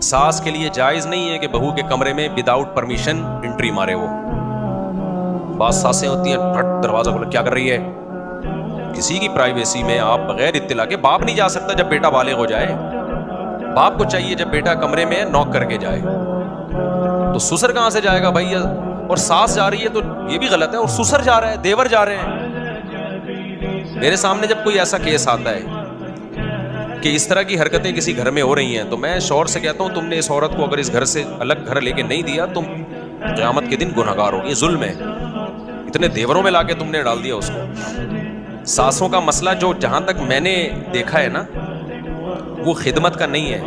ساس کے لیے جائز نہیں ہے کہ بہو کے کمرے میں وداؤٹ پرمیشن انٹری مارے. وہ بعض ساسیں ہوتی ہیں پھٹ دروازہ کھولا کیا کر رہی ہے. کسی کی پرائیویسی میں آپ بغیر اطلاع کے، باپ نہیں جا سکتا جب بیٹا بالغ ہو جائے. باپ کو چاہیے جب بیٹا کمرے میں نوک کر کے جائے. تو سسر کہاں سے جائے گا بھائی؟ اور ساس جا رہی ہے تو یہ بھی غلط ہے، اور سسر جا رہا ہے، دیور جا رہے ہیں. میرے سامنے جب کوئی ایسا کیس آتا ہے کہ اس طرح کی حرکتیں کسی گھر میں ہو رہی ہیں تو میں شوہر سے کہتا ہوں تم نے اس عورت کو اگر اس گھر سے الگ گھر لے کے نہیں دیا تم قیامت کے دن گنہگار ہو. یہ ظلم ہے، اتنے دیوروں میں لا کے تم نے ڈال دیا اس کو. ساسوں کا مسئلہ جو جہاں تک میں نے دیکھا ہے نا، وہ خدمت کا نہیں ہے،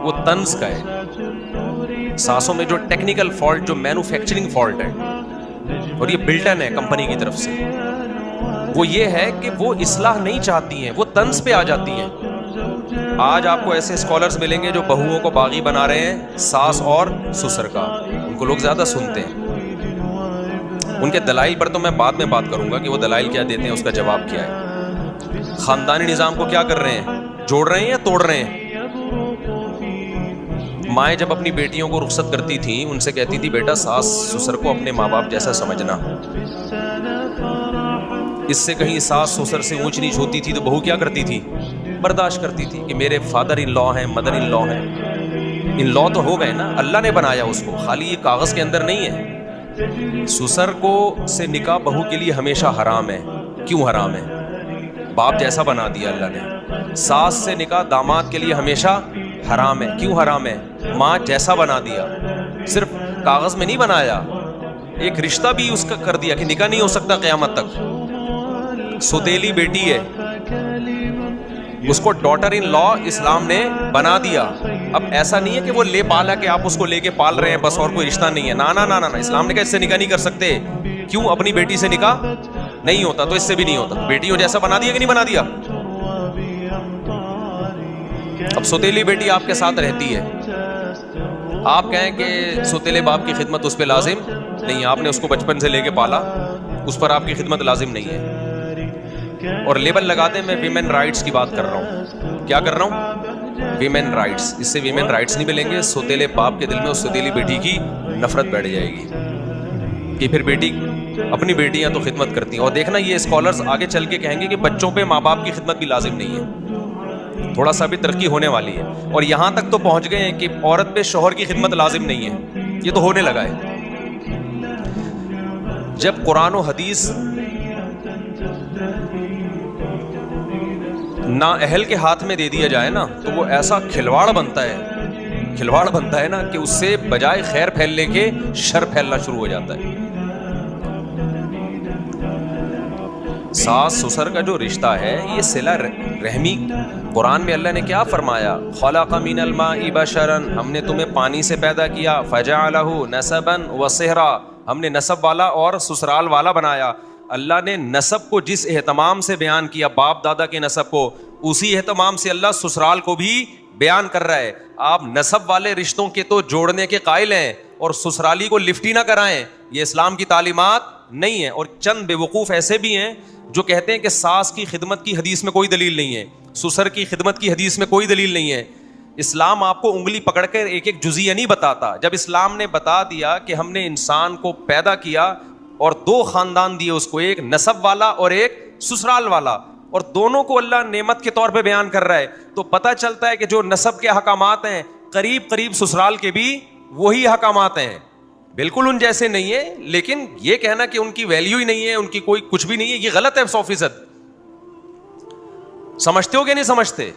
وہ طنز کا ہے. ساسوں میں جو ٹیکنیکل فالٹ، جو مینوفیکچرنگ فالٹ ہے، اور یہ بلٹن ہے کمپنی کی طرف سے، وہ یہ ہے کہ وہ اصلاح نہیں چاہتی ہیں، وہ طنز پہ آ جاتی ہیں. آج آپ کو ایسے اسکالرز ملیں گے جو بہوؤں کو باغی بنا رہے ہیں ساس اور سسر کا. ان کو لوگ زیادہ سنتے ہیں. ان کے دلائل پر تو میں بعد میں بات کروں گا کہ وہ دلائل کیا دیتے ہیں، اس کا جواب کیا ہے. خاندانی نظام کو کیا کر رہے ہیں؟ جوڑ رہے ہیں یا توڑ رہے ہیں؟ مائیں جب اپنی بیٹیوں کو رخصت کرتی تھیں ان سے کہتی تھی بیٹا ساس سسر کو اپنے ماں باپ جیسا سمجھنا. اس سے کہیں ساس سسر سے اونچ نیچ ہوتی تھی تو بہو کیا کرتی تھی؟ برداشت کرتی تھی کہ میرے فادر ان لا ہیں، مدر ان لا ہیں. ان لا تو ہو گئے نا، اللہ نے بنایا اس کو، خالی یہ کاغذ کے اندر نہیں ہے. سسر کو سے نکاح بہو کے لیے ہمیشہ حرام ہے. کیوں حرام ہے؟ باپ جیسا بنا دیا اللہ نے. ساس سے نکاح داماد کے لیے ہمیشہ حرام ہے. کیوں حرام ہے؟ ماں جیسا بنا دیا. صرف کاغذ میں نہیں بنایا، ایک رشتہ بھی اس کا کر دیا کہ نکاح نہیں ہو سکتا قیامت تک. سوتیلی بیٹی ہے، اس کو ڈاٹر ان لا اسلام نے بنا دیا. اب ایسا نہیں ہے کہ وہ لے پالا کہ آپ اس کو لے کے پال رہے ہیں بس اور کوئی رشتہ نہیں ہے. نا اسلام نے کہا اس سے نکاح نہیں کر سکتے. کیوں؟ اپنی بیٹی سے نکاح نہیں ہوتا تو اس سے بھی نہیں ہوتا. بیٹیوں جیسا بنا دیا کہ نہیں بنا دیا؟ اب سوتیلی بیٹی آپ کے ساتھ رہتی ہے، آپ کہیں کہ سوتیلے باپ کی خدمت اس پہ لازم نہیں ہے، آپ نے اس کو بچپن سے لے کے پالا، اس پر آپ کی خدمت لازم نہیں ہے. اور لیبل لگا دیں میں ویمن رائٹس کی بات کر رہا ہوں. کیا کر رہا ہوں؟ Women rights. اس سے ویمن رائٹس نہیں ملیں گے. سوتیلے باپ کے دل میں اس سوتیلی بیٹی کی نفرت بیٹھ جائے گی کہ پھر بیٹی اپنی بیٹیاں تو خدمت کرتی ہیں. اور دیکھنا یہ اسکالرز آگے چل کے کہیں گے کہ بچوں پہ ماں باپ کی خدمت بھی لازم نہیں ہے. تھوڑا سا بھی ترقی ہونے والی ہے، اور یہاں تک تو پہنچ گئے ہیں کہ عورت پہ شوہر کی خدمت لازم نہیں ہے. یہ تو ہونے لگا ہے. جب قرآن و حدیث نا اہل کے ہاتھ میں دے دیا جائے نا تو وہ ایسا کھلواڑ بنتا ہے نا کہ اس سے بجائے خیر پھیلنے کے شر پھیلنا شروع ہو جاتا ہے. ساس سسر کا جو رشتہ ہے یہ صلہ رحمی. قرآن میں اللہ نے کیا فرمایا؟ خلق من الماء بشرا، ہم نے تمہیں پانی سے پیدا کیا. فجعلہ نسبا وصہرا، ہم نے نسب والا اور سسرال والا بنایا. اللہ نے نسب کو جس اہتمام سے بیان کیا، باپ دادا کے نسب کو، اسی اہتمام سے اللہ سسرال کو بھی بیان کر رہا ہے. آپ نسب والے رشتوں کے تو جوڑنے کے قائل ہیں اور سسرالی کو لفٹ ہی نہ کرائیں، یہ اسلام کی تعلیمات نہیں ہے. اور چند بے وقوف ایسے بھی ہیں جو کہتے ہیں کہ ساس کی خدمت کی حدیث میں کوئی دلیل نہیں ہے، سسر کی خدمت کی حدیث میں کوئی دلیل نہیں ہے. اسلام آپ کو انگلی پکڑ کر ایک ایک جزیہ نہیں بتاتا. جب اسلام نے بتا دیا کہ ہم نے انسان کو پیدا کیا اور دو خاندان دیے اس کو، ایک نسب والا اور ایک سسرال والا، اور دونوں کو اللہ نعمت کے طور پہ بیان کر رہا ہے، تو پتہ چلتا ہے کہ جو نسب کے احکامات ہیں قریب سسرال کے بھی وہی احکامات ہیں. بالکل ان جیسے نہیں ہے، لیکن یہ کہنا کہ ان کی ویلیو ہی نہیں ہے، ان کی کوئی کچھ بھی نہیں ہے، یہ غلط ہے 100%. سمجھتے ہو کہ نہیں سمجھتے؟